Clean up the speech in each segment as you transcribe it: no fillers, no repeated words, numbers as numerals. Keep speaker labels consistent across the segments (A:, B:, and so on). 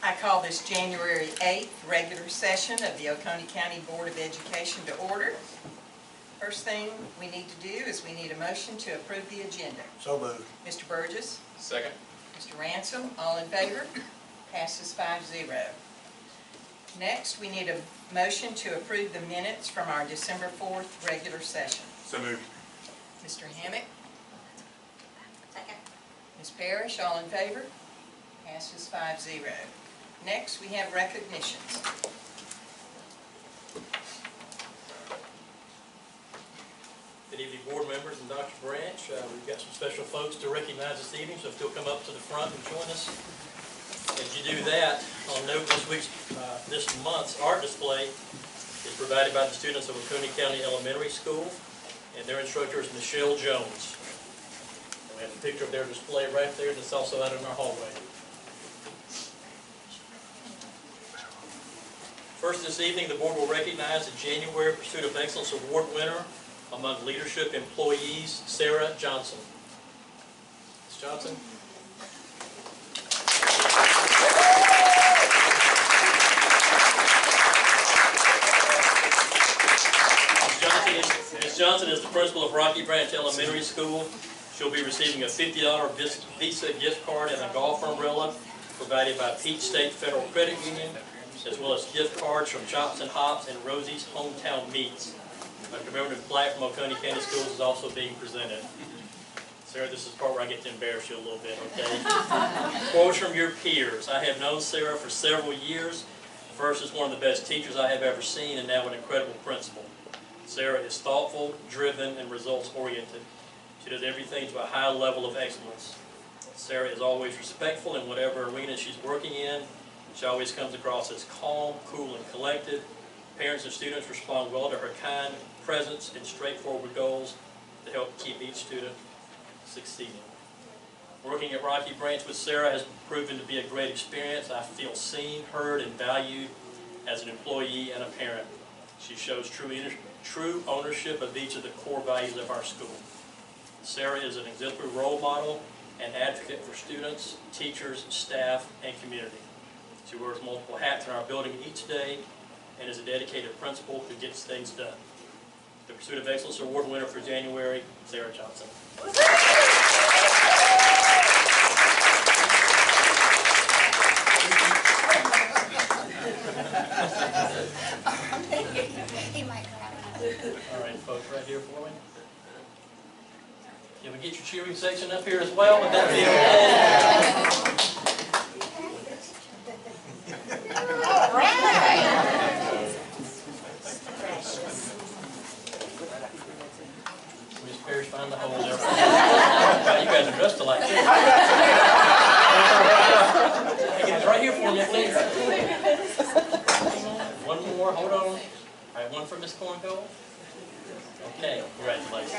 A: I call this January 8th regular session of the Oconee County Board of Education to order. First thing we need to do is we need a motion to approve the agenda.
B: So moved.
A: Mr. Burgess?
C: Second.
A: Mr. Ransom, all in favor? Passes 5-0. Next, we need a motion to approve the minutes from our December 4th regular session.
C: So moved.
A: Mr. Hammock?
D: Second.
A: Ms. Parrish, all in favor? Passes 5-0. Next, we have recognitions.
E: Good evening, board members and Dr. Branch. We've got some special folks to recognize this evening, so if you'll come up to the front and join us. As you do that, I'll note this month's art display is provided by the students of Oconee County Elementary School, and their instructor is Michelle Jones. And we have a picture of their display right there that's also out in our hallway. First this evening, the board will recognize the January Pursuit of Excellence Award winner among leadership employees, Sarah Johnson. Ms. Johnson. Ms. Johnson is the principal of Rocky Branch Elementary School. She'll be receiving a $50 Visa gift card and a golf umbrella provided by Peach State Federal Credit Union, as well as gift cards from Chops and Hops and Rosie's Hometown Meats. A commemorative plaque from Oconee County Schools is also being presented. Sarah, this is the part where I get to embarrass you a little bit, okay? Quotes from your peers. I have known Sarah for several years. First, as one of the best teachers I have ever seen, and now an incredible principal. Sarah is thoughtful, driven, and results-oriented. She does everything to a high level of excellence. Sarah is always respectful in whatever arena she's working in. She always comes across as calm, cool, and collected. Parents and students respond well to her kind presence and straightforward goals to help keep each student succeeding. Working at Rocky Branch with Sarah has proven to be a great experience. I feel seen, heard, and valued as an employee and a parent. She shows true ownership of each of the core values of our school. Sarah is an exemplary role model and advocate for students, teachers, staff, and community. She wears multiple hats in our building each day and is a dedicated principal who gets things done. The Pursuit of Excellence Award winner for January, Sarah Johnson. All right, folks, right here for me. Can we get your cheering section up here as well? Would that be okay?
D: All right.
E: Ms. Parrish, find the hole there. Wow, you guys are dressed alike. Hey, get it right here for me, please. One more, hold on. All right, one for Ms. Corngold. Okay, congratulations.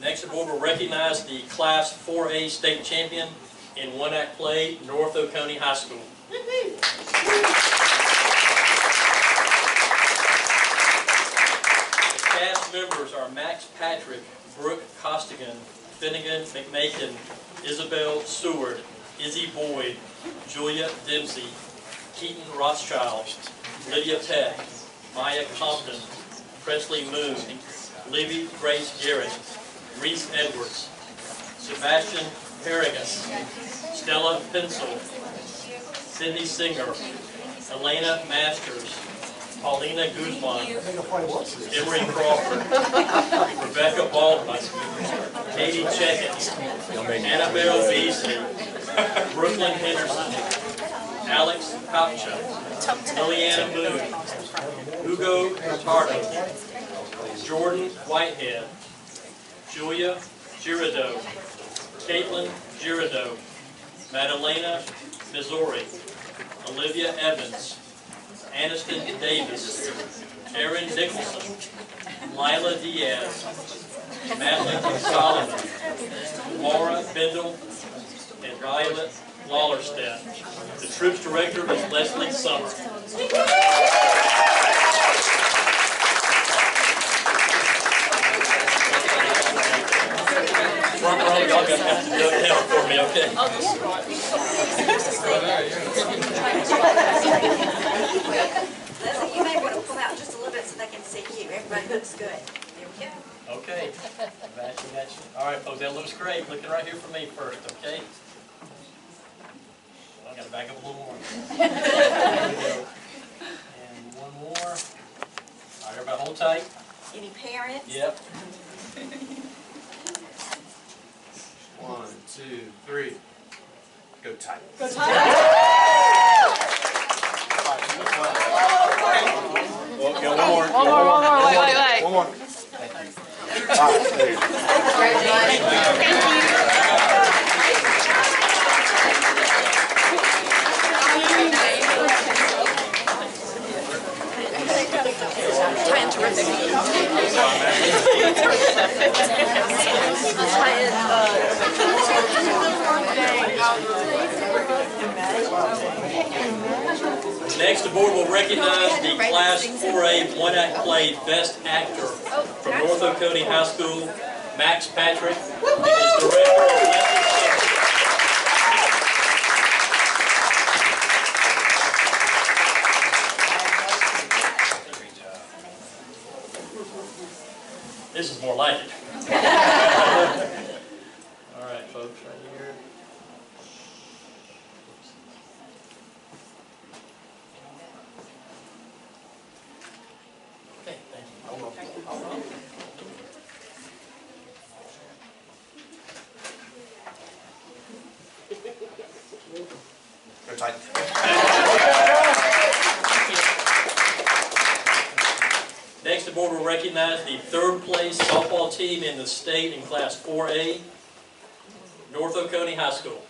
E: Next, the board will recognize the Class 4A state champion in one-act play, North Oconee High School. The cast members are Max Patrick, Brooke Costigan, Finnegan McMakin, Isabel Seward, Izzy Boyd, Julia Dempsey, Keaton Rothschild, Lydia Peck, Maya Compton, Presley Moon, Libby Grace Garrett, Reese Edwards, Sebastian Harrigan, Stella Pencil, Sydney Singer, Elena Masters, Paulina Guzman, Emery Crawford, Rebecca Baldwin, Katie Checkett, Annabelle Beasley, Brooklyn Henderson, Alex Kopcha, Liliana Moon, Hugo Hurtado, Jordan Whitehead, Julia Girardeau, Caitlin Girardeau, Madalena Missouri, Olivia Evans, Aniston Davis, Aaron Nicholson, Lila Diaz, Madeline Solomon, Laura Bindle, and Violet Wallerstedt. The Troops Director is Leslie Summer. front row, y'all gonna have to duck down for me, okay?
D: Leslie, you may want to pull out just a little bit so they can see you. Everybody looks good. There we go.
E: Okay, got you. All right, folks, that looks great. Looking right here for me first, okay? Well, I gotta back up a little more. There we go. And one more. All right, everybody hold tight.
D: Any parents?
E: Yep.
B: 1, 2, 3. Go tight. Well, go one more.
C: One more, wait.
B: One more. Thank you. All right, there you go.
E: Next, the board will recognize the Class 4A one-act play Best Actor from North Oconee High School, Max Patrick, and his director, Leslie Simmons. This is more like it. All right, folks, right here. Okay, thank you.
B: Go tight.
E: Next, the board will recognize the third place softball team in the state in Class 4A, North Oconee High School.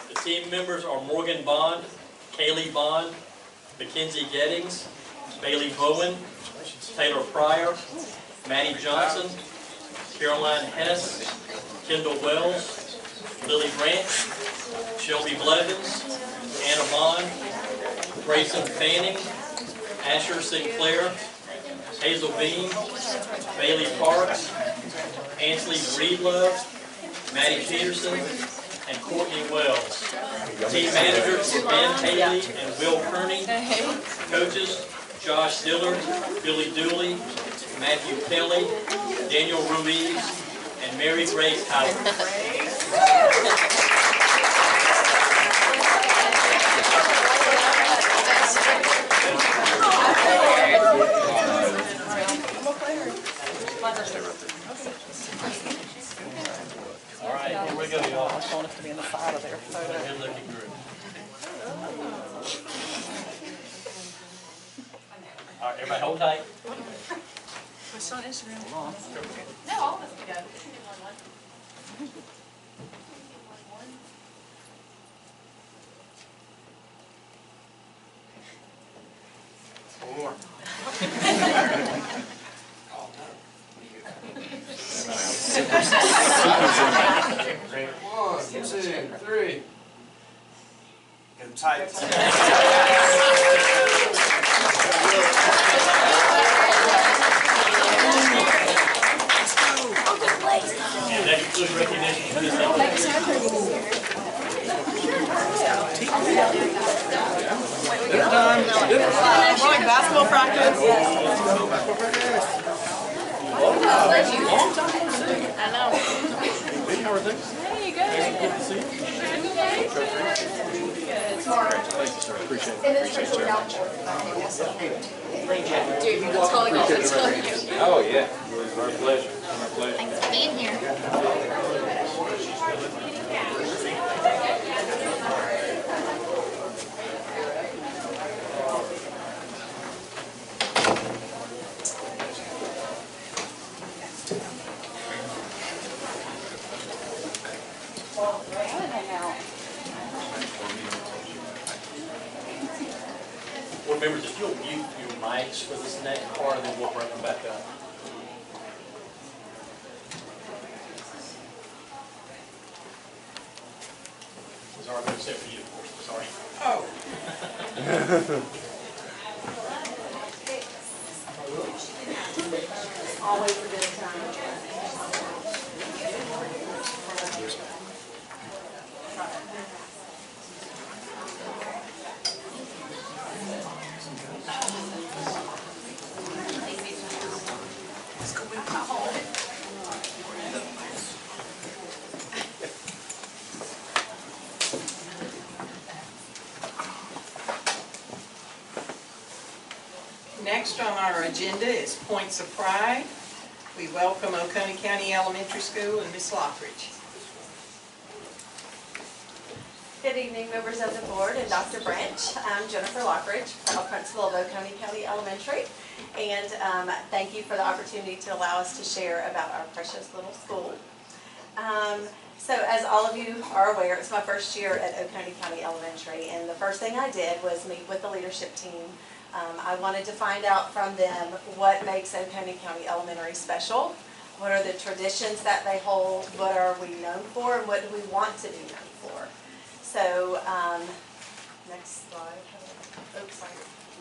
E: The team members are Morgan Bond, Kaylee Bond, Mackenzie Gettings, Bailey Bowen, Taylor Pryor, Maddie Johnson, Caroline Hess, Kendall Wells, Lily Branch, Shelby Blevins, Anna Bond, Grayson Fanning, Asher Sinclair, Hazel Beam, Bailey Parks, Ansley Breedlove, Maddie Peterson, and Courtney Wells. Team managers were Ben Haley and Will Kearney. Coaches, Josh Dillard, Billy Dooley, Matthew Kelly, Daniel Ruiz, and Mary Grace Howard. All right, here we go, y'all.
C: I want us to be in the side of their photo.
E: Good looking group. All right, everybody hold tight.
C: It's on Instagram.
F: No, all of us can go. We can do one.
B: One more. Great. 1, 2, 3. Go tight.
E: And that concludes recognition for this evening.
C: Like basketball practice. I know. There you go. Dude, it's calling you. It's calling you.
B: Oh, yeah. Our pleasure. Our pleasure.
F: Thanks for being here.
E: Board members, if you'll mute your mics for this next part, then we'll bring them back up. Sorry, I'm going to say for you, of course, sorry.
A: Oh.
G: always a good time.
A: Next on our agenda is Points of Pride. We welcome Oconee County Elementary School and Ms. Lockridge.
G: Good evening, members of the board and Dr. Branch. I'm Jennifer Lockridge, proud principal of Oconee County Elementary, and thank you for the opportunity to allow us to share about our precious little school. So as all of you are aware, it's my first year at Oconee County Elementary, and the first thing I did was meet with the leadership team. I wanted to find out from them what makes Oconee County Elementary special, what are the traditions that they hold, what are we known for, and what do we want to be known for. So, next slide. Oops, sorry,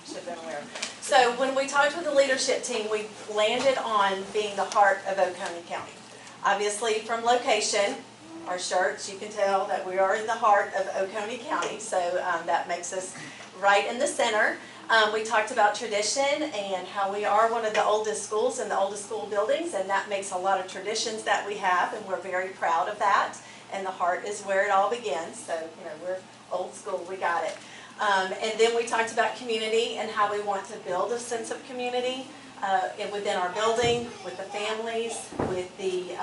G: should have been aware. So when we talked with the leadership team, we landed on being the heart of Oconee County. Obviously, from location, our shirts, you can tell that we are in the heart of Oconee County, so that makes us right in the center. We talked about tradition and how we are one of the oldest schools in the oldest school buildings, and that makes a lot of traditions that we have, and we're very proud of that. And the heart is where it all begins, so we're old school, we got it. And then we talked about community and how we want to build a sense of community within our building, with the families, with the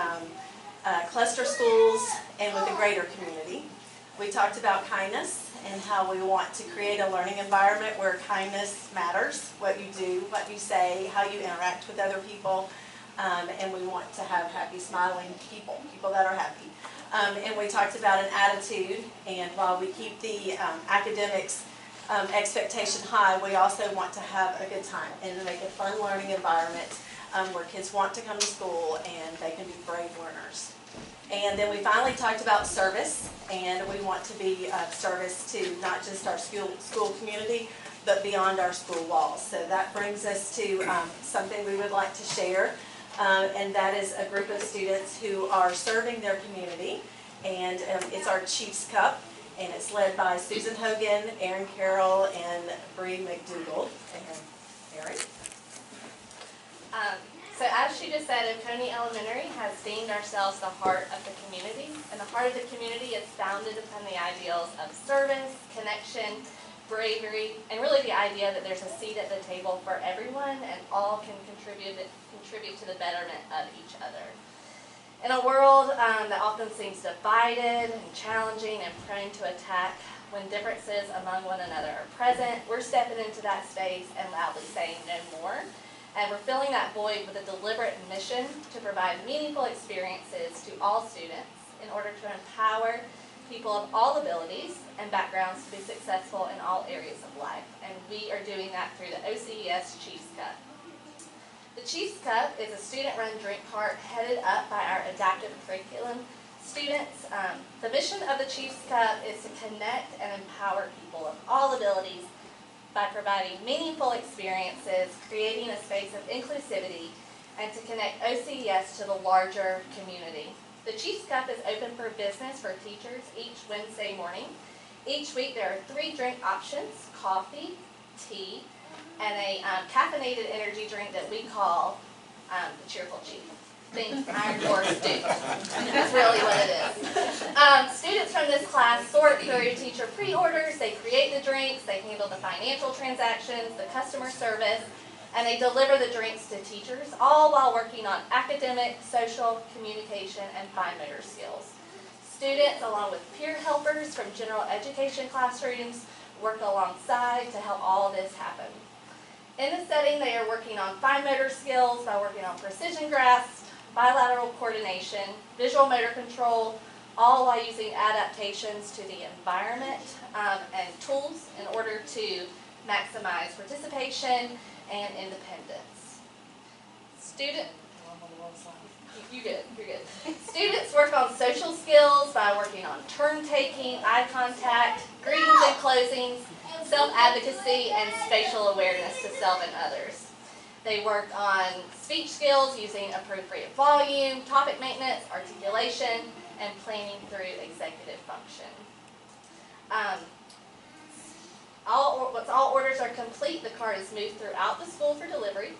G: cluster schools, and with the greater community. We talked about kindness and how we want to create a learning environment where kindness matters, what you do, what you say, how you interact with other people, and we want to have happy, smiling people that are happy. And we talked about an attitude, and while we keep the academics expectation high, we also want to have a good time and to make a fun learning environment where kids want to come to school and they can be brave learners. And then we finally talked about service, and we want to be of service to not just our school community, but beyond our school walls. So that brings us to something we would like to share, and that is a group of students who are serving their community, and it's our Chiefs Cup, and it's led by Susan Hogan, Erin Carroll, and Bree McDougall. And Erin?
F: So as she just said, Oconee Elementary has deemed ourselves the heart of the community, and the heart of the community is founded upon the ideals of service, connection, bravery, and really the idea that there's a seat at the table for everyone and all can contribute to the betterment of each other. In a world that often seems divided and challenging and prone to attack, when differences among one another are present, we're stepping into that space and loudly saying no more. And we're filling that void with a deliberate mission to provide meaningful experiences to all students in order to empower people of all abilities and backgrounds to be successful in all areas of life. And we are doing that through the OCS Chiefs Cup. The Chiefs Cup is a student-run drink cart headed up by our adaptive curriculum students. The mission of the Chiefs Cup is to connect and empower people of all abilities by providing meaningful experiences, creating a space of inclusivity, and to connect OCS to the larger community. The Chiefs Cup is open for business for teachers each Wednesday morning. Each week there are 3 drink options: coffee, tea, and a caffeinated energy drink that we call the Cheerful Chief. Think Iron Horse Duke. That's really what it is. Students from this class sort through teacher pre-orders, they create the drinks, they handle the financial transactions, the customer service, and they deliver the drinks to teachers, all while working on academic, social, communication, and fine motor skills. Students, along with peer helpers from general education classrooms, work alongside to help all of this happen. In the setting, they are working on fine motor skills by working on precision grasp, bilateral coordination, visual motor control, all while using adaptations to the environment and tools in order to maximize participation and independence. You're good. Students work on social skills by working on turn taking, eye contact, greetings and closings, self-advocacy, and spatial awareness to self and others. They worked on speech skills using appropriate volume, topic maintenance, articulation, and planning through executive function. Once all orders are complete, the card is moved throughout the school for delivery.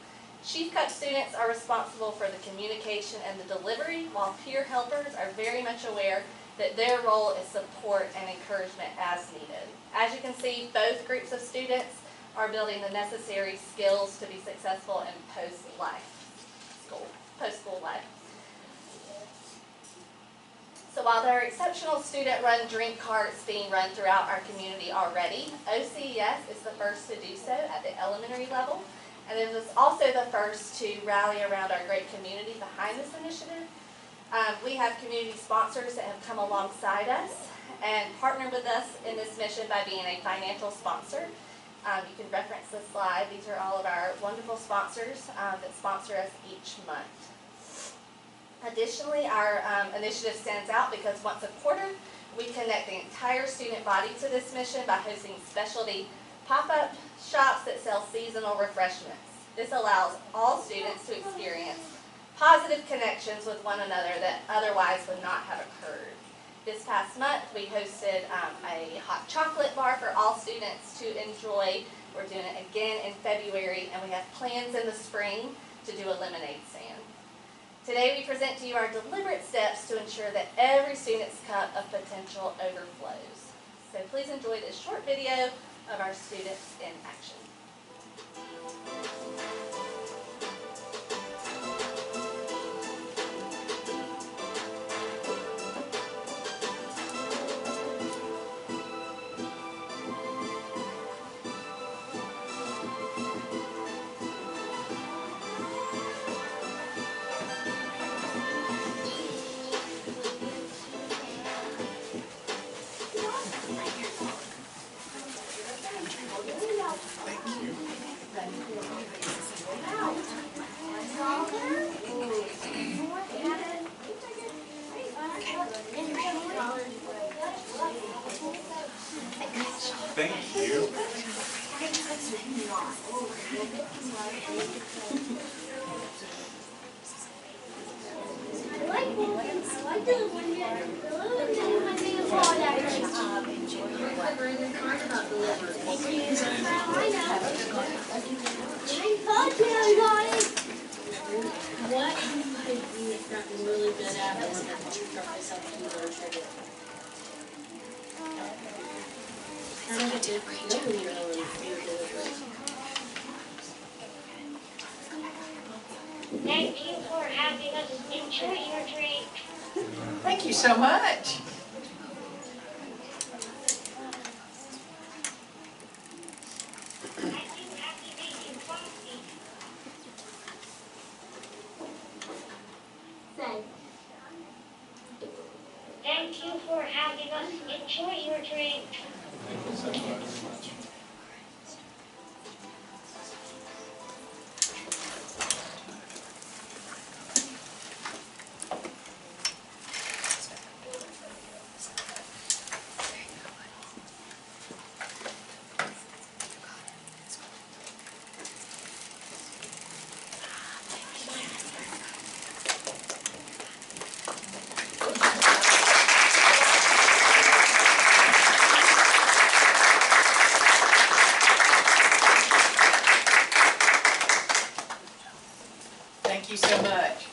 F: Chief Cup students are responsible for the communication and the delivery, while peer helpers are very much aware that their role is support and encouragement as needed. As you can see, both groups of students are building the necessary skills to be successful in post-school life. So while there are exceptional student-run drink carts being run throughout our community already, OCS is the first to do so at the elementary level, and it was also the first to rally around our great community behind this initiative. We have community sponsors that have come alongside us and partnered with us in this mission by being a financial sponsor. You can reference this slide. These are all of our wonderful sponsors that sponsor us each month. Additionally, our initiative stands out because once a quarter, we connect the entire student body to this mission by hosting specialty pop-up shops that sell seasonal refreshments. This allows all students to experience positive connections with one another that otherwise would not have occurred. This past month, we hosted a hot chocolate bar for all students to enjoy. We're doing it again in February, and we have plans in the spring to do a lemonade stand. Today, we present to you our deliberate steps to ensure that every student's cup of potential overflows. So please enjoy this short video of our students in action.
B: Thank you.
H: What have you gotten really good at and what you got myself to learn? I think I did a great job.
I: Thank you for having us. Enjoy your drink.
A: Thank you so much.
I: I do have to make you coffee. Thank you for having us. Enjoy your drink.
B: Thank you so much.
A: Thank you so much.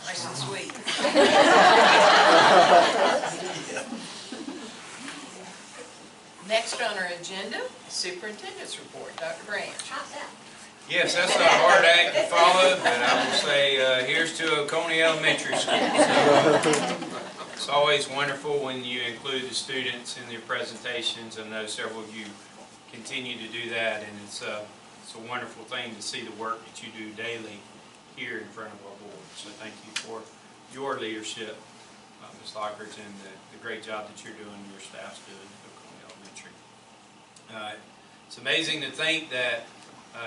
A: Nice and sweet. Next on our agenda, Superintendent's report. Dr. Branch.
J: Yes, that's a hard act to follow, but I will say, here's to Oconee Elementary School. It's always wonderful when you include the students in your presentations. I know several of you continue to do that, and it's a wonderful thing to see the work that you do daily here in front of our board. So thank you for your leadership, Ms. Lockridge, and the great job that you're doing and your staff's doing at Oconee Elementary. It's amazing to think that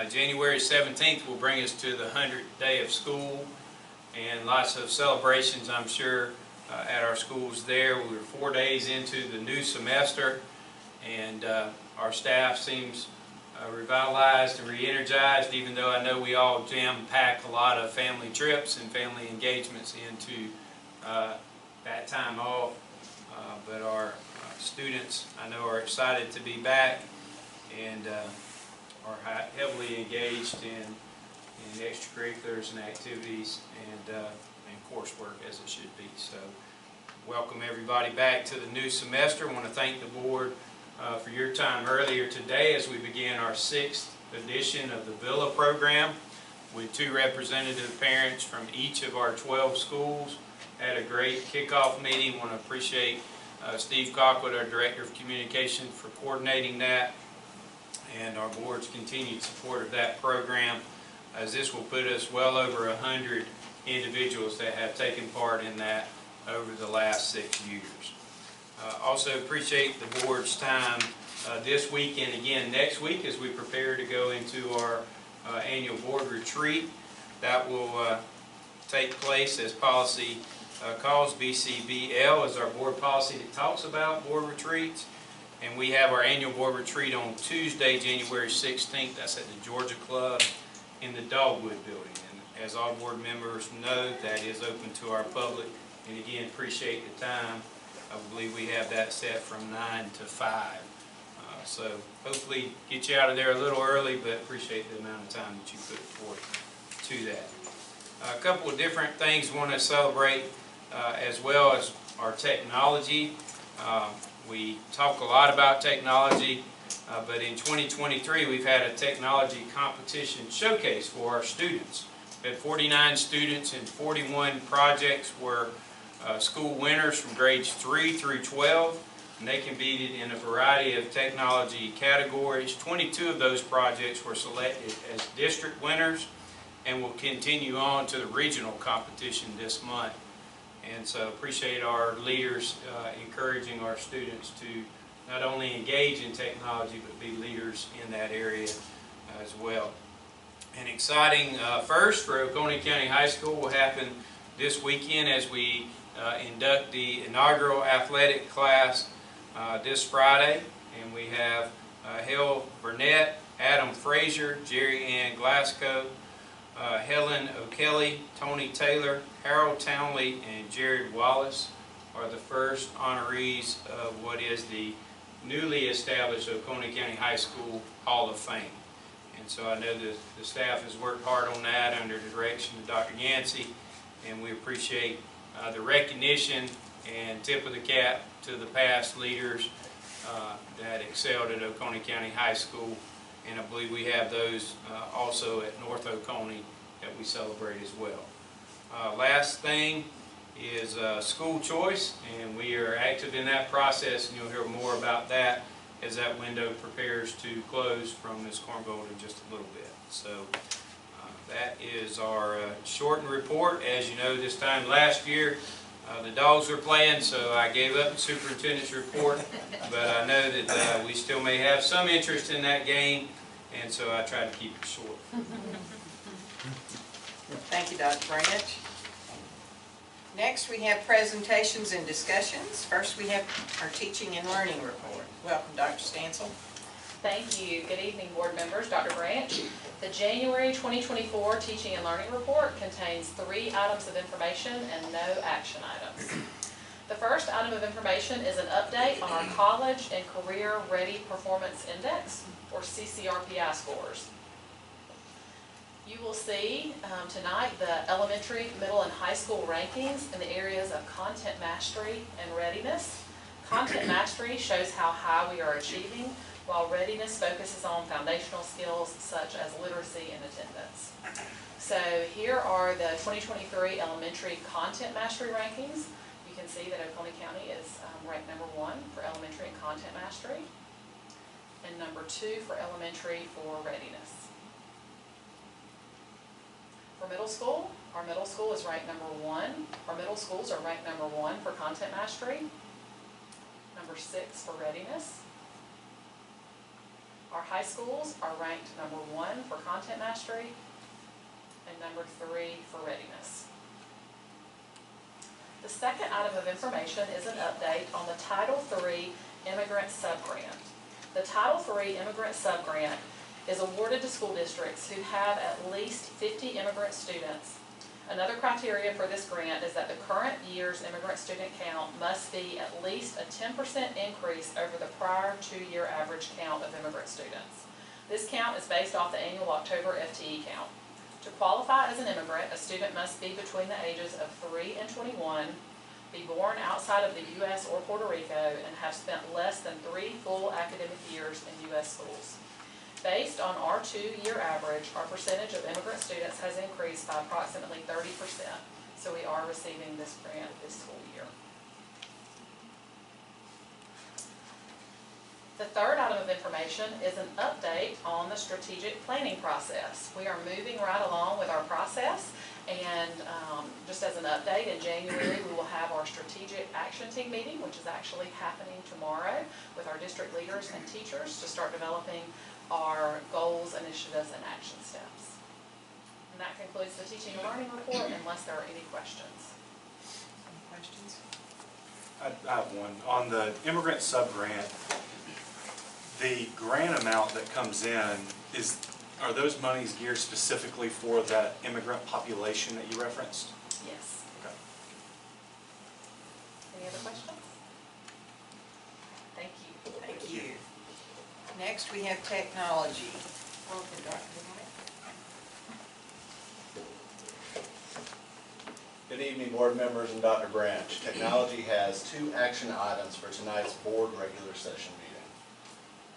J: January 17th will bring us to the 100th day of school, and lots of celebrations, I'm sure, at our schools there. We were 4 days into the new semester, and our staff seems revitalized and re-energized, even though I know we all jam-pack a lot of family trips and family engagements into that time off. But our students, I know, are excited to be back and are heavily engaged in extracurriculars and activities and coursework as it should be. So welcome everybody back to the new semester. I want to thank the board for your time earlier today as we begin our 6th edition of the Villa program with 2 representative parents from each of our 12 schools. Had a great kickoff meeting. Want to appreciate Steve Cockwood, our Director of Communication, for coordinating that, and our board's continued support of that program, as this will put us well over 100 individuals that have taken part in that over the last 6 years. Also appreciate the board's time this week and again next week as we prepare to go into our annual board retreat. That will take place as policy calls. BCBL is our board policy that talks about board retreats. And we have our annual board retreat on Tuesday, January 16th. That's at the Georgia Club in the Dogwood building. And as all board members know, that is open to our public. And again, appreciate the time. I believe we have that set from 9 to 5. So hopefully get you out of there a little early, but appreciate the amount of time that you put forth to that. A couple of different things we want to celebrate as well as our technology. We talk a lot about technology, but in 2023 we've had a technology competition showcase for our students. We had 49 students and 41 projects were school winners from grades 3 through 12, and they competed in a variety of technology categories. 22 of those projects were selected as district winners and will continue on to the regional competition this month. And so appreciate our leaders encouraging our students to not only engage in technology but be leaders in that area as well. An exciting first for Oconee County High School will happen this weekend as we induct the inaugural athletic class this Friday. And we have Hale Burnett, Adam Frazier, Jerry Ann Glasgow, Helen O'Kelly, Tony Taylor, Harold Townley, and Jared Wallace are the first honorees of what is the newly established Oconee County High School Hall of Fame. And so I know that the staff has worked hard on that under the direction of Dr. Yancey, and we appreciate the recognition and tip of the cap to the past leaders that excelled at Oconee County High School. And I believe we have those also at North Oconee that we celebrate as well. Last thing is school choice, and we are active in that process, and you'll hear more about that as that window prepares to close from Ms. Corngold in just a little bit. So that is our shortened report. As you know, this time last year the dogs were playing, so I gave up the superintendent's report, but I know that we still may have some interest in that game, and so I tried to keep it short.
A: Thank you, Dr. Branch. Next, we have presentations and discussions. First, we have our teaching and learning report. Welcome, Dr. Stansel.
C: Thank you. Good evening, board members. Dr. Branch. The January 2024 Teaching and Learning Report contains 3 items of information and no action items. The first item of information is an update on our College and Career Ready Performance Index, or CCRPI scores. You will see tonight the elementary, middle, and high school rankings in the areas of content mastery and readiness. Content mastery shows how high we are achieving, while readiness focuses on foundational skills such as literacy and attendance. So here are the 2023 elementary content mastery rankings. You can see that Oconee County is ranked number 1 for elementary and content mastery, and number 2 for elementary for readiness. For middle school, our middle school is ranked number 1. Our middle schools are ranked number 1 for content mastery, number 6 for readiness. Our high schools are ranked number 1 for content mastery and number 3 for readiness. The second item of information is an update on the Title III Immigrant Subgrant. The Title III Immigrant Subgrant is awarded to school districts who have at least 50 immigrant students. Another criteria for this grant is that the current year's immigrant student count must be at least a 10% increase over the prior 2-year average count of immigrant students. This count is based off the annual October FTE count. To qualify as an immigrant, a student must be between the ages of 3 and 21, be born outside of the U.S. or Puerto Rico, and have spent less than 3 full academic years in U.S. schools. Based on our 2-year average, our percentage of immigrant students has increased by approximately 30%, so we are receiving this grant this school year. The third item of information is an update on the strategic planning process. We are moving right along with our process, and just as an update, in January we will have our strategic action team meeting, which is actually happening tomorrow, with our district leaders and teachers to start developing our goals, initiatives, and action steps. And that concludes the teaching and learning report, unless there are any questions.
A: Any questions?
B: I have one. On the immigrant sub-grant, the grant amount that comes in, are those monies geared specifically for that immigrant population that you referenced?
C: Yes.
B: Okay.
C: Any other questions? Thank you.
A: Thank you. Next, we have technology. Welcome, Dr. White.
K: Good evening, board members and Dr. Branch. Technology has 2 action items for tonight's board regular session meeting.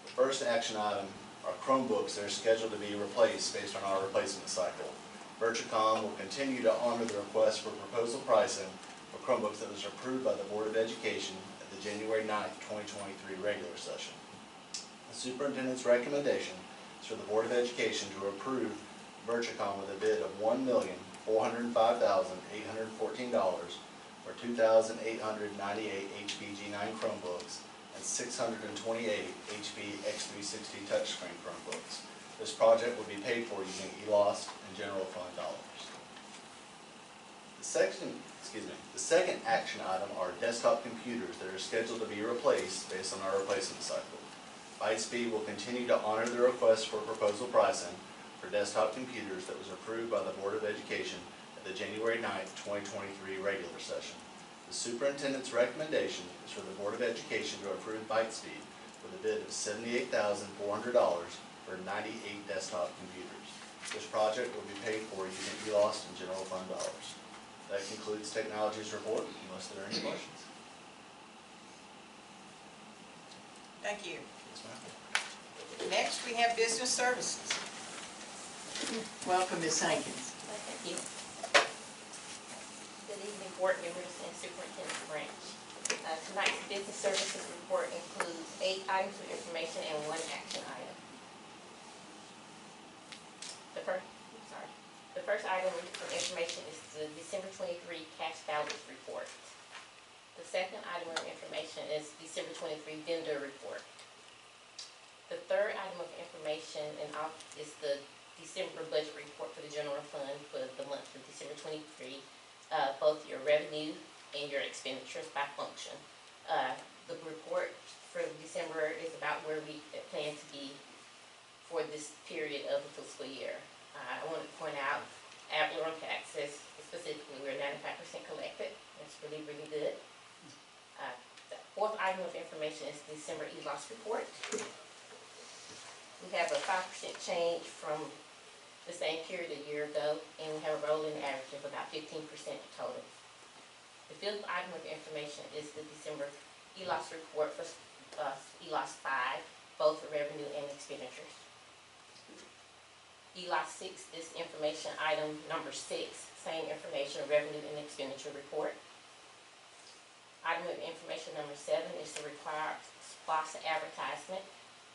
K: The first action item are Chromebooks that are scheduled to be replaced based on our replacement cycle. Virtucom will continue to honor the request for proposal pricing for Chromebooks that was approved by the Board of Education at the January 9th, 2023 regular session. The superintendent's recommendation is for the Board of Education to approve Virtucom with a bid of $1,405,814 for 2,898 HP G9 Chromebooks and 628 HP X360 touchscreen Chromebooks. This project will be paid for using ELOST and general fund dollars. The second action item are desktop computers that are scheduled to be replaced based on our replacement cycle. Lightspeed will continue to honor the request for proposal pricing for desktop computers that was approved by the Board of Education at the January 9th, 2023 regular session. The superintendent's recommendation is for the Board of Education to approve Lightspeed with a bid of $78,400 for 98 desktop computers. This project will be paid for using ELOST and general fund dollars. That concludes technology's report, unless there are any questions.
A: Thank you.
K: Yes, ma'am.
A: Next, we have business services. Welcome, Ms. Hankins.
L: Thank you. Good evening, board members and Superintendent Branch. Tonight's business services report includes 8 items of information and 1 action item. The first item of information is the December 23 cash balance report. The second item of information is December 23 vendor report. The third item of information is the December budget report for the general fund for the month of December 23, both your revenue and your expenditures by function. The report for December is about where we plan to be for this period of the fiscal year. I want to point out, ad valorem taxes specifically, we're 95% collected. That's really, really good. The fourth item of information is the December ELOS report. We have a 5% change from the same period a year ago, and we have a rolling average of about 15% total. The fifth item of information is the December ELOS report for ELOS 5, both revenue and expenditures. ELOS 6 is information item number 6, same information, revenue and expenditure report. Item of information number 7 is the required SPOS advertisement,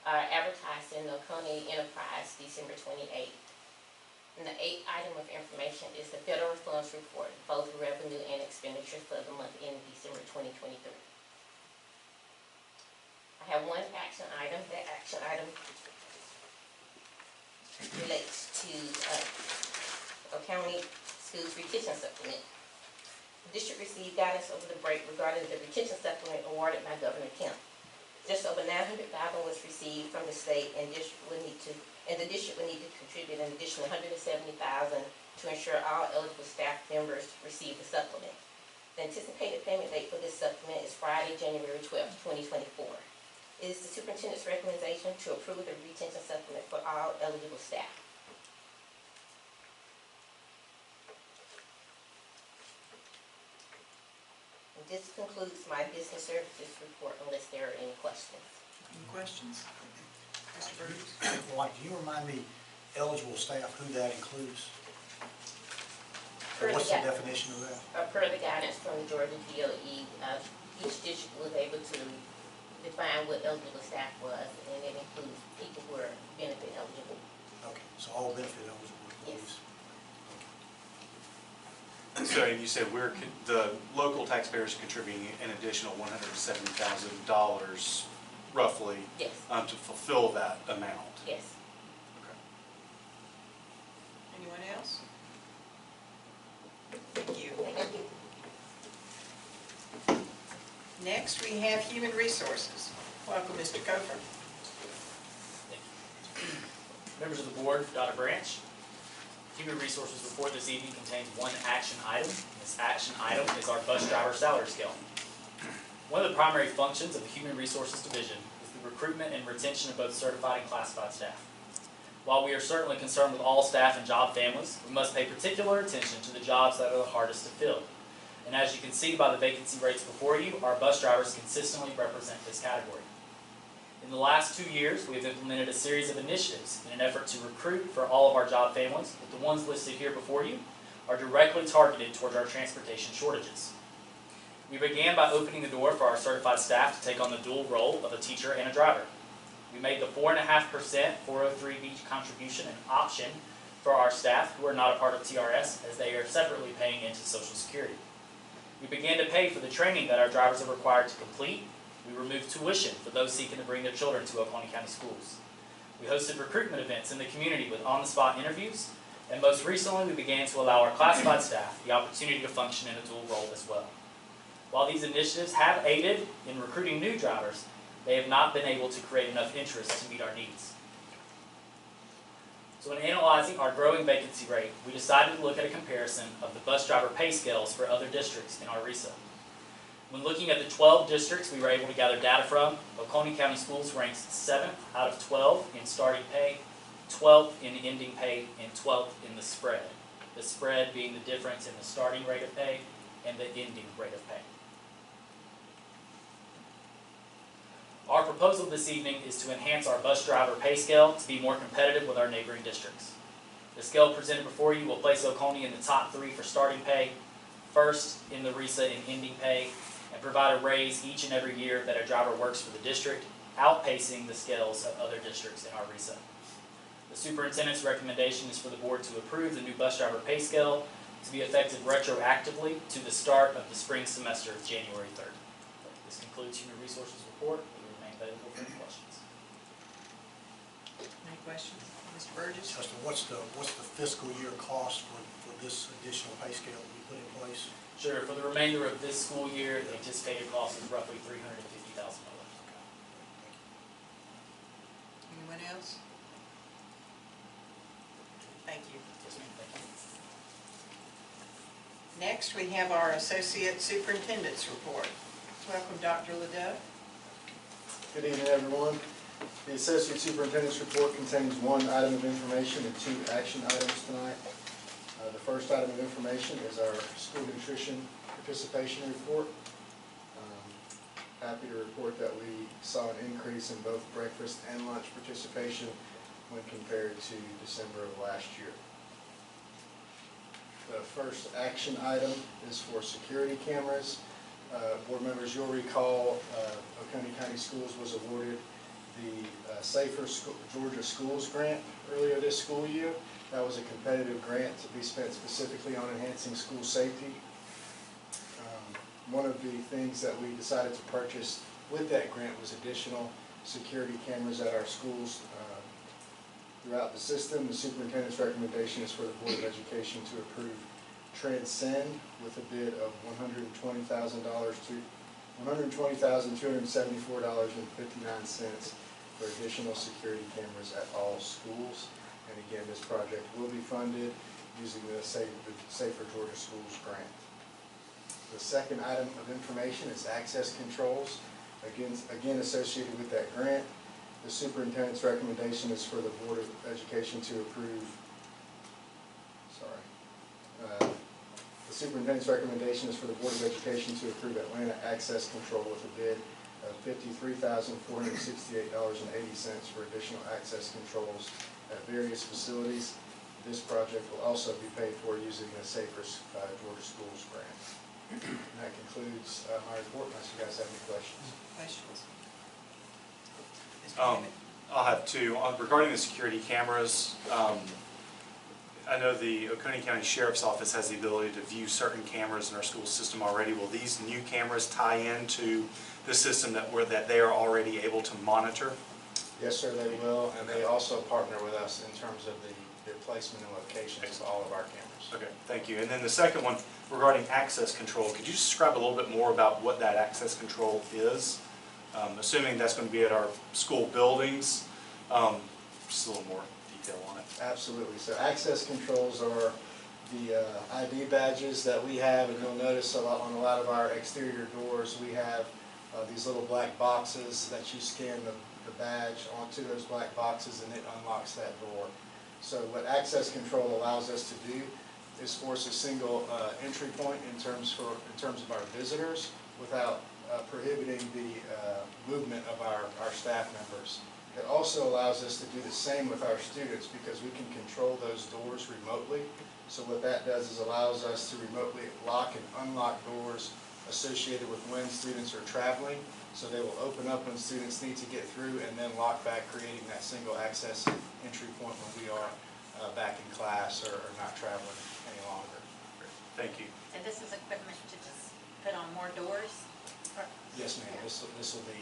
L: advertised in the Oconee Enterprise December 28th. And the 8th item of information is the federal funds report, both revenue and expenditure for the month in December 2023. I have 1 action item. That action item relates to County Schools retention supplement. The district received guidance over the break regarding the retention supplement awarded by Governor Kemp. Just over $900,000 was received from the state, and the district would need to contribute an additional $170,000 to ensure all eligible staff members receive the supplement. The anticipated payment date for this supplement is Friday, January 12th, 2024. It is the superintendent's recommendation to approve the retention supplement for all eligible staff. And this concludes my business services report unless there are any questions.
A: Any questions? Mr. Burgess?
M: Like, can you remind me, eligible staff, who that includes?
L: Per
M: What's
L: the
M: the definition of that?
L: Per the guidance from Georgia DOE, each district was able to define what eligible staff was, and it includes people who are benefit eligible.
M: Okay, so all benefit eligible employees.
B: So, and you said the local taxpayers are contributing an additional $170,000 roughly
L: Yes.
B: To fulfill that amount.
L: Yes.
B: Okay.
A: Anyone else? Thank you.
L: Thank you.
A: Next, we have Human Resources. Welcome, Mr. Cofer.
N: Members of the board, Dr. Branch, Human Resources report this evening contains one action item. This action item is our bus driver salary scale. One of the primary functions of the Human Resources Division is the recruitment and retention of both certified and classified staff. While we are certainly concerned with all staff and job families, we must pay particular attention to the jobs that are the hardest to fill. And as you can see by the vacancy rates before you, our bus drivers consistently represent this category. In the last 2 years, we have implemented a series of initiatives in an effort to recruit for all of our job families, but the ones listed here before you are directly targeted towards our transportation shortages. We began by opening the door for our certified staff to take on the dual role of a teacher and a driver. We made the 4.5% 403B contribution an option for our staff who are not a part of TRS, as they are separately paying into Social Security. We began to pay for the training that our drivers are required to complete. We removed tuition for those seeking to bring their children to Oconee County schools. We hosted recruitment events in the community with on-the-spot interviews, and most recently we began to allow our classified staff the opportunity to function in a dual role as well. While these initiatives have aided in recruiting new drivers, they have not been able to create enough interest to meet our needs. So in analyzing our growing vacancy rate, we decided to look at a comparison of the bus driver pay scales for other districts in our RESA. When looking at the 12 districts we were able to gather data from, Oconee County Schools ranks 7th out of 12 in starting pay, 12th in ending pay, and 12th in the spread. The spread being the difference in the starting rate of pay and the ending rate of pay. Our proposal this evening is to enhance our bus driver pay scale to be more competitive with our neighboring districts. The scale presented before you will place Oconee in the top 3 for starting pay, first in the RESA in ending pay, and provide a raise each and every year that a driver works for the district, outpacing the scales of other districts in our RESA. The superintendent's recommendation is for the board to approve the new bus driver pay scale to be effective retroactively to the start of the spring semester of January 3rd. This concludes Human Resources report. We remain available for any questions.
A: Any questions? Mr. Burgess?
M: Justin, what's the fiscal year cost for this additional pay scale that we put in place?
N: Sure. For the remainder of this school year, the anticipated cost is roughly $350,000.
A: Anyone else? Thank you.
N: Yes, ma'am. Thank you.
A: Next, we have our Associate Superintendent's report. Welcome, Dr. Ledoux.
O: Good evening, everyone. The Associate Superintendent's report contains one item of information and 2 action items tonight. The first item of information is our school nutrition participation report. Happy to report that we saw an increase in both breakfast and lunch participation when compared to December of last year. The first action item is for security cameras. Board members, you'll recall Oconee County Schools was awarded the Safer Georgia Schools grant earlier this school year. That was a competitive grant to be spent specifically on enhancing school safety. One of the things that we decided to purchase with that grant was additional security cameras at our schools throughout the system. The superintendent's recommendation is for the Board of Education to approve Transcend with a bid of $120,000 to $120,274.59 for additional security cameras at all schools. And again, this project will be funded using the Safer Georgia Schools grant. The second item of information is access controls. Again associated with that grant, the superintendent's recommendation is for the Board of Education to approve, the superintendent's recommendation is for the Board of Education to approve Atlanta access control with a bid of $53,468.80 for additional access controls at various facilities. This project will also be paid for using the Safer Georgia Schools grant. And that concludes my report, unless you guys have any questions.
A: Questions?
B: I'll have two. Regarding the security cameras, I know the Oconee County Sheriff's Office has the ability to view certain cameras in our school system already. Will these new cameras tie into the system that they are already able to monitor?
O: Yes, sir, they will, and they also partner with us in terms of the placement and locations of all of our cameras.
B: Okay, thank you. And then the second one, regarding access control, could you describe a little bit more about what that access control is? Assuming that's going to be at our school buildings, just a little more detail on it.
O: Absolutely. So access controls are the ID badges that we have, and you'll notice on a lot of our exterior doors, we have these little black boxes that you scan the badge onto those black boxes, and it unlocks that door. So what access control allows us to do is force a single entry point in terms of our visitors without prohibiting the movement of our staff members. It also allows us to do the same with our students because we can control those doors remotely. So what that does is allows us to remotely lock and unlock doors associated with when students are traveling. So they will open up when students need to get through and then lock back, creating that single access entry point when we are back in class or not traveling any longer.
B: Thank you.
D: And this is equipment to just put on more doors?
O: Yes, ma'am. This will be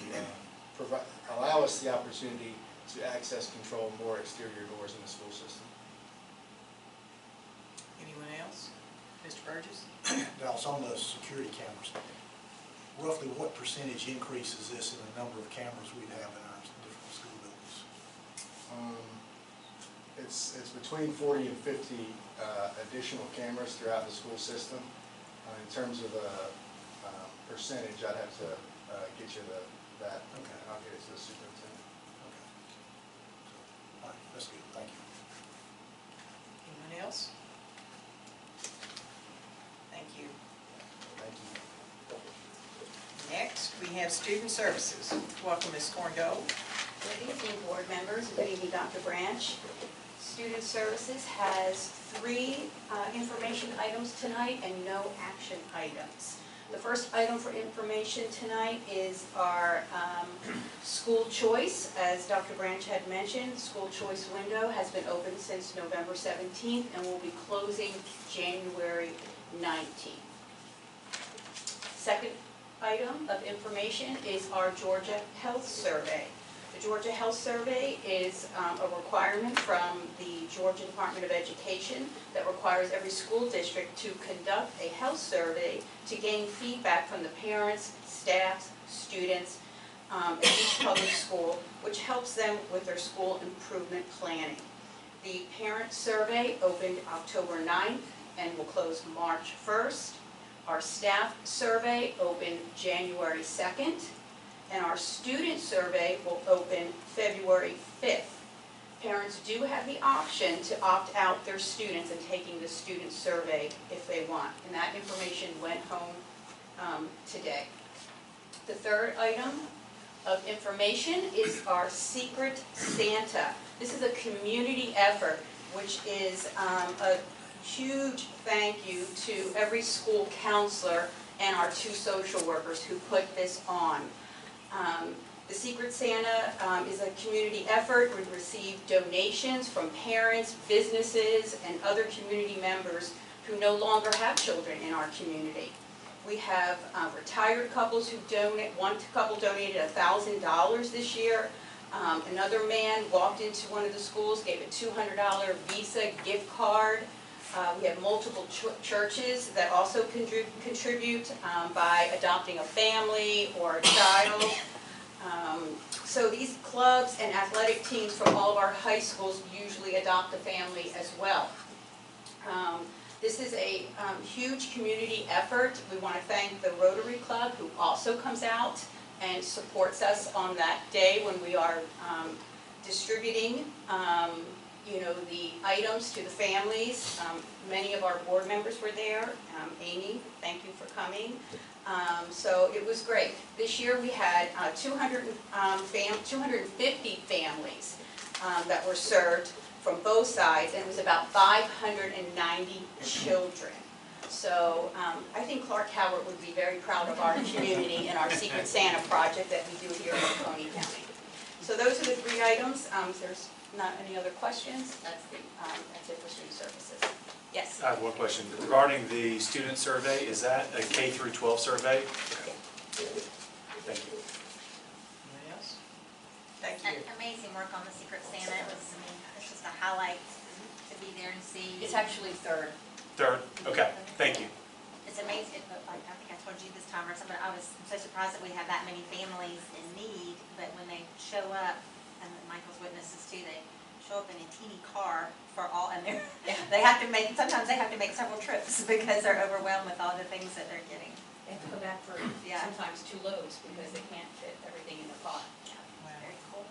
O: allow us the opportunity to access control more exterior doors in the school system.
A: Anyone else? Mr. Burgess?
M: Dallas, on the security cameras, roughly what percentage increase is this in the number of cameras we'd have in our different school buildings?
O: It's between 40 and 50 additional cameras throughout the school system. In terms of percentage, I'd have to get you that.
M: Okay.
O: And I'll get it to the superintendent.
M: Okay. All right, that's good. Thank you.
A: Anyone else? Thank you.
O: Thank you.
A: Next, we have Student Services. Welcome, Ms. Corngold.
G: Good evening, board members. Good evening, Dr. Branch. Student Services has 3 information items tonight and no action items. The first item for information tonight is our school choice. As Dr. Branch had mentioned, the school choice window has been open since November 17th and will be closing January 19th. Second item of information is our Georgia Health Survey. The Georgia Health Survey is a requirement from the Georgia Department of Education that requires every school district to conduct a health survey to gain feedback from the parents, staff, students at each public school, which helps them with their school improvement planning. The parent survey opened October 9th and will close March 1st. Our staff survey opened January 2nd. And our student survey will open February 5th. Parents do have the option to opt out their students in taking the student survey if they want, and that information went home today. The third item of information is our Secret Santa. This is a community effort, which is a huge thank you to every school counselor and our 2 social workers who put this on. The Secret Santa is a community effort. We receive donations from parents, businesses, and other community members who no longer have children in our community. We have retired couples who donate. One couple donated $1,000 this year. Another man walked into one of the schools, gave a $200 Visa gift card. We have multiple churches that also contribute by adopting a family or a child. So these clubs and athletic teams from all of our high schools usually adopt a family as well. This is a huge community effort. We want to thank the Rotary Club, who also comes out and supports us on that day when we are distributing the items to the families. Many of our board members were there. Amy, thank you for coming. So it was great. This year we had 250 families that were served from both sides, and it was about 590 children. So I think Clark Howard would be very proud of our community and our Secret Santa project that we do here in Oconee County. So those are the 3 items. If there's not any other questions, that's it for student services. Yes?
B: I have one question. Regarding the student survey, is that a K through 12 survey? Thank you.
A: Anyone else? Thank you.
D: Amazing work on the Secret Santa. It's just a highlight to be there and see.
G: It's actually 3rd.
B: 3rd? Okay, thank you.
D: It's amazing, but like I think I told you this time or something, I was so surprised that we have that many families in need, but when they show up, and Michael's witnesses too, they show up in a teeny car for all, and sometimes they have to make several trips because they're overwhelmed with all the things that they're getting.
G: They have to go back for sometimes 2 loads because they can't fit everything in the car.
A: Wow.
D: Very cool.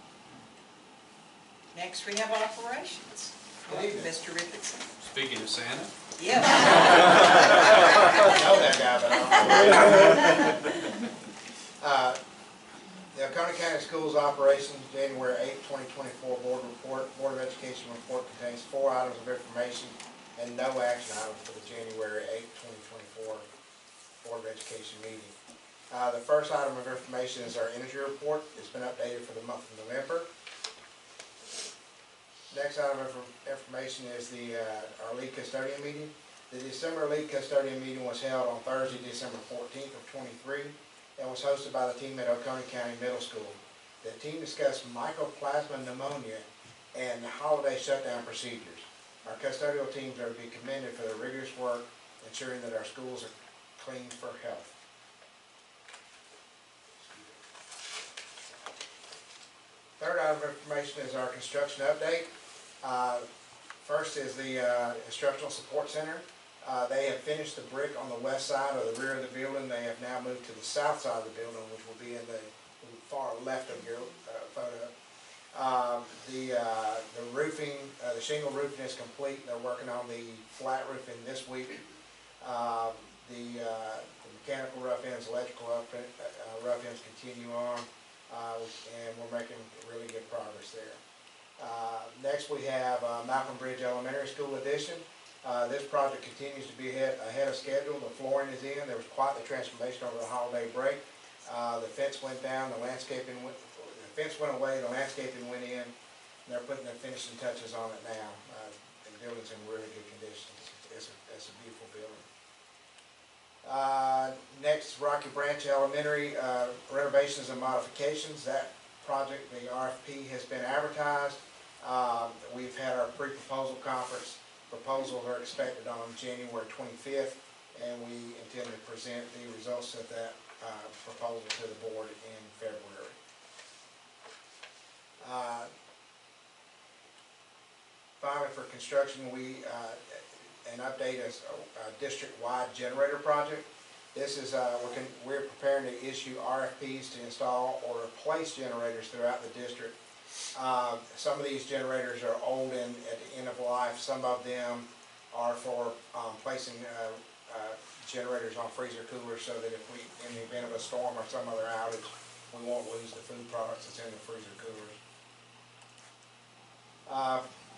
A: Next, we have operations.
P: Good evening.
A: Mr. Ricketson.
J: Speaking of Santa.
A: Yeah.
P: I know that guy, but I don't know. The Oconee County Schools Operations January 8, 2024 Board of Education report contains 4 items of information and no action items for the January 8, 2024 Board of Education meeting. The first item of information is our energy report. It's been updated for the month of November. Next item of information is our lead custodian meeting. The December lead custodian meeting was held on Thursday, December 14th of 23, and was hosted by the team at Oconee County Middle School. The team discussed mycoplasma pneumonia and holiday shutdown procedures. Our custodial teams are to be commended for their rigorous work ensuring that our schools are clean for health. Third item of information is our construction update. First is the Instructional Support Center. They have finished the brick on the west side of the rear of the building. They have now moved to the south side of the building, which will be in the far left of your photo. The roofing, the shingle roofing is complete. They're working on the flat roofing this week. The mechanical rough ends, electrical rough ends continue on, and we're making really good progress there. Next we have Malcolm Bridge Elementary School addition. This project continues to be ahead of schedule. The flooring is in. There was quite the transformation over the holiday break. The fence went down, the fence went away, the landscaping went in, and they're putting the finishing touches on it now. The building's in really good condition. It's a beautiful building. Next, Rocky Branch Elementary renovations and modifications. That project, the RFP has been advertised. We've had our pre-proposal conference. Proposals are expected on January 25th, and we intend to present the results of that proposal to the board in February. Finally, for construction, an update is a district-wide generator project. This is we're preparing to issue RFPs to install or replace generators throughout the district. Some of these generators are old and at the end of life. Some of them are for placing generators on freezer coolers so that if we, in the event of a storm or some other outage, we won't lose the food products that's in the freezer coolers.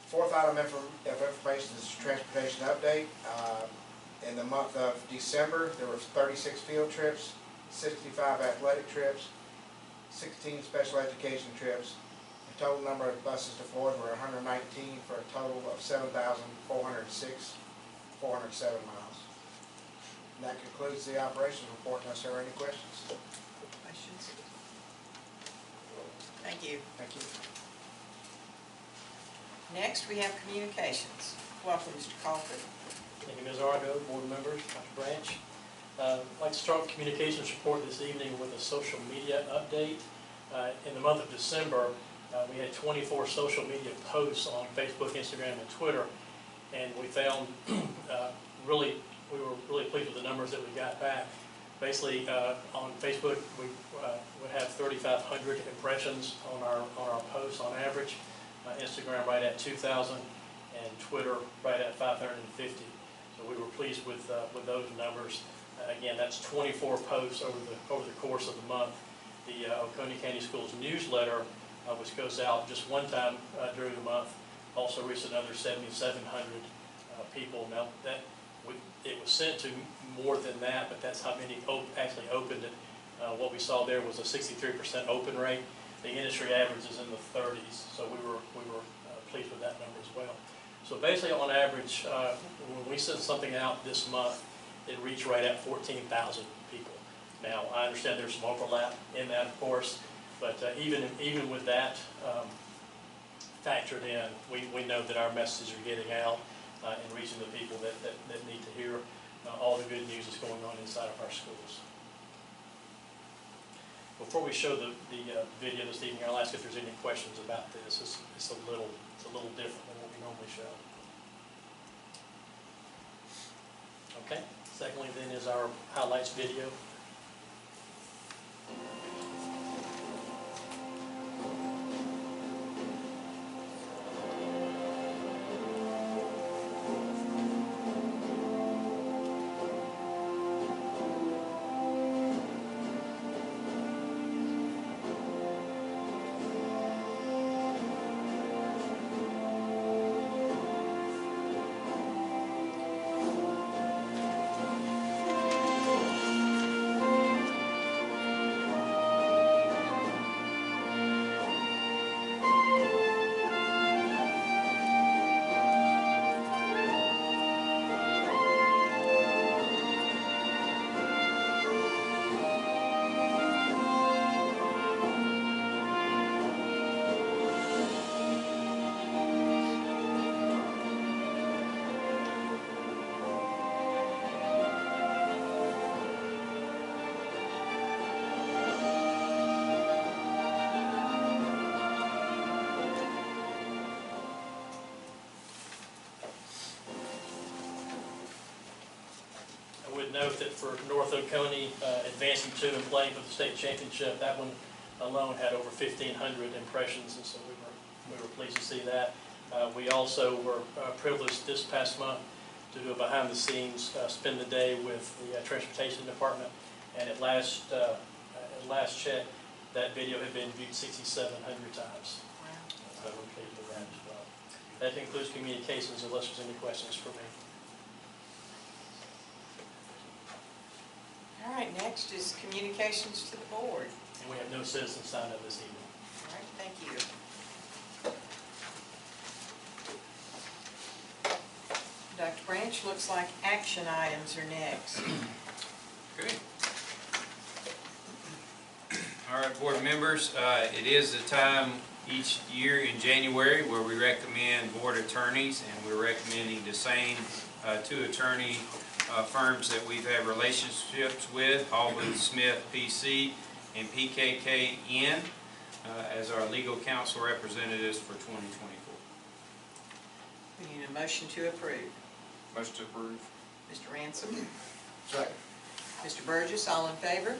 P: Fourth item of information is transportation update. In the month of December, there were 36 field trips, 65 athletic trips, 16 special education trips. The total number of buses deployed were 119 for a total of 7,407 miles. And that concludes the operations report unless there are any questions.
A: Questions? Thank you.
P: Thank you.
A: Next, we have communications. Welcome, Mr. Crawford.
E: Thank you, Ms. Argo, board members, Dr. Branch. I'd like to start the communications report this evening with a social media update. In the month of December, we had 24 social media posts on Facebook, Instagram, and Twitter, and we found we were really pleased with the numbers that we got back. Basically, on Facebook, we have 3,500 impressions on our posts on average. Instagram right at 2,000, and Twitter right at 550. So we were pleased with those numbers. Again, that's 24 posts over the course of the month. The Oconee County Schools newsletter, which goes out just one time during the month, also reached another 7,700 people. Now it was sent to more than that, but that's how many actually opened it. What we saw there was a 63% open rate. The industry average is in the 30s, so we were pleased with that number as well. So basically, on average, when we sent something out this month, it reached right at 14,000 people. Now, I understand there's some overlap in that, of course, but even with that factored in, we know that our messages are getting out and reaching the people that need to hear all the good news that's going on inside of our schools. Before we show the video this evening, I'll ask if there's any questions about this. It's a little different than what we normally show. Okay. Secondly, then, is our highlights video. Note that for North Oconee advancing to and playing for the state championship, that one alone had over 1,500 impressions, and so we were pleased to see that. We also were privileged this past month to do a behind-the-scenes spend the day with the transportation department, and at last check, that video had been viewed 6,700 times. Wow. So we're pleased with that as well. That concludes communications, unless there's any questions for me.
A: All right, next is communications to the board.
E: And we have no citizens signed up this evening.
A: All right, thank you. Dr. Branch, looks like action items are next.
J: Good. All right, board members, it is the time each year in January where we recommend board attorneys, and we're recommending the same two attorney firms that we've had relationships with, Hallwood Smith PC and PKKN, as our legal counsel representatives for 2024.
A: We need a motion to approve.
B: Motion to approve.
A: Mr. Ransom?
M: Second.
A: Mr. Burgess, all in favor?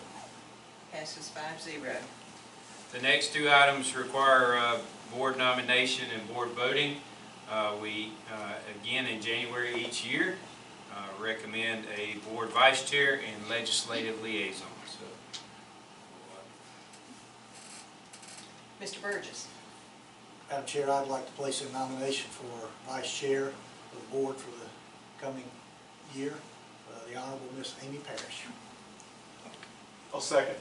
A: Passes 5-0.
J: The next two items require board nomination and board voting. We, again, in January each year, recommend a board vice chair and legislative liaison.
A: Mr. Burgess.
M: Madam Chair, I'd like to place a nomination for vice chair of the board for the coming year, the Honorable Miss Amy Parrish.
B: I'll second.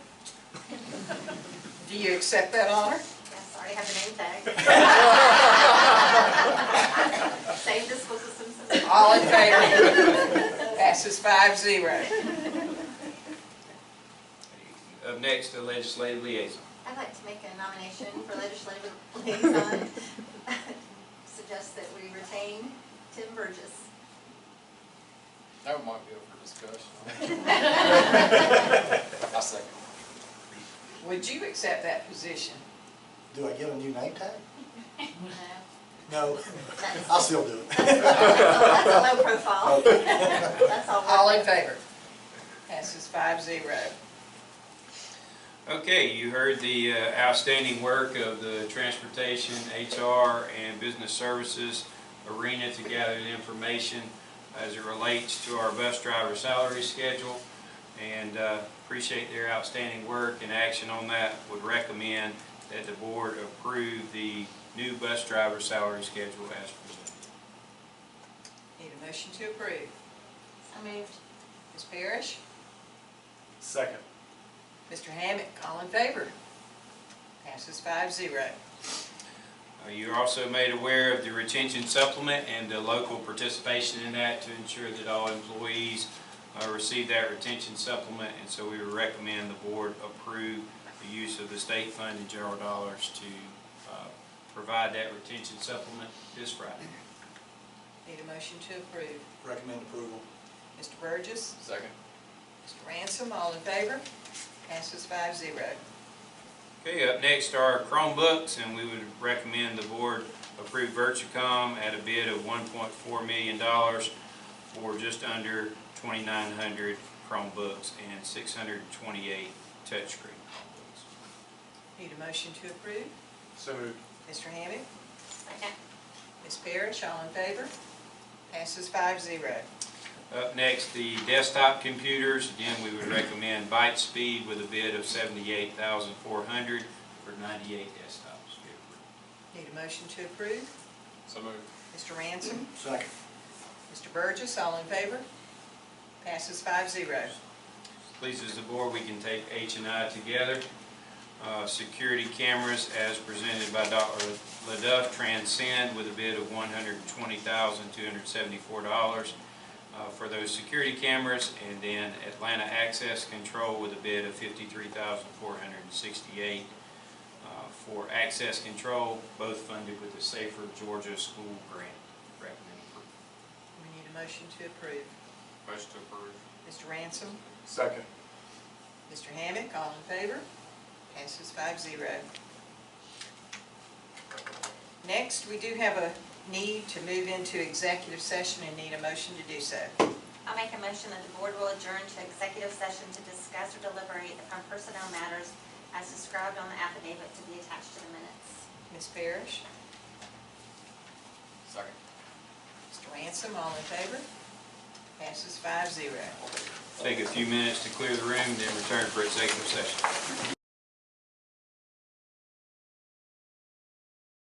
A: Do you accept that honor?
D: Yes, I already have the name tag. Same disposal Simpson.
A: All in favor? Passes 5-0.
J: Up next, the legislative liaison.
D: I'd like to make a nomination for legislative liaison. Suggest that we retain
G: Tim Burgess.
Q: That might be up for discussion. I second.
A: Would you accept that position?
M: Do I get a new name tag?
G: No.
M: No, I'll still do it.
G: That's a low profile. That's all.
A: All in favor? Passes 5-0.
J: Okay, you heard the outstanding work of the transportation, HR, and business services arena to gather the information as it relates to our bus driver salary schedule, and appreciate their outstanding work and action on that. Would recommend that the board approve the new bus driver salary schedule as presented.
A: Need a motion to approve.
G: So moved.
A: Ms. Parrish?
B: Second.
A: Mr. Hammack, all in favor? Passes 5-0.
J: You're also made aware of the retention supplement and the local participation in that to ensure that all employees receive that retention supplement, and so we would recommend the board approve the use of the state funded general dollars to provide that retention supplement this Friday.
A: Need a motion to approve.
M: Recommend approval.
A: Mr. Burgess?
Q: Second.
A: Mr. Ransom, all in favor? Passes 5-0.
J: Okay, up next are Chromebooks, and we would recommend the board approve Virtucom at a bid of $1.4 million for just under 2,900 Chromebooks and 628 touchscreen Chromebooks.
A: Need a motion to approve.
B: So moved.
A: Mr. Hammack?
D: Second.
A: Ms. Parrish, all in favor? Passes 5-0.
J: Up next, the desktop computers. Again, we would recommend Byte with a bid of $78,400 for 98 desktops.
A: Need a motion to approve.
Q: So moved.
A: Mr. Ransom?
M: Second.
A: Mr. Burgess, all in favor? Passes 5-0.
J: Pleases the board, we can take H and I together. Security cameras as presented by Dr. LaDuff Transcend with a bid of $120,274 for those security cameras, and then Atlanta Access Control with a bid of $53,468 for access control, both funded with the Safer Georgia School Grant. Recommend approval.
A: We need a motion to approve.
Q: Motion to approve.
A: Mr. Ransom?
B: Second.
A: Mr. Hammack, all in favor? Passes 5-0. Next, we do have a need to move into executive session and need a motion to do so.
D: I'll make a motion that the board will adjourn to executive session to discuss or deliberate upon personnel matters as described on the affidavit to be attached to the minutes.
A: Ms. Parrish?
Q: Second.
A: Mr. Ransom, all in favor? Passes 5-0.
J: Take a few minutes to clear the room, then return for executive session.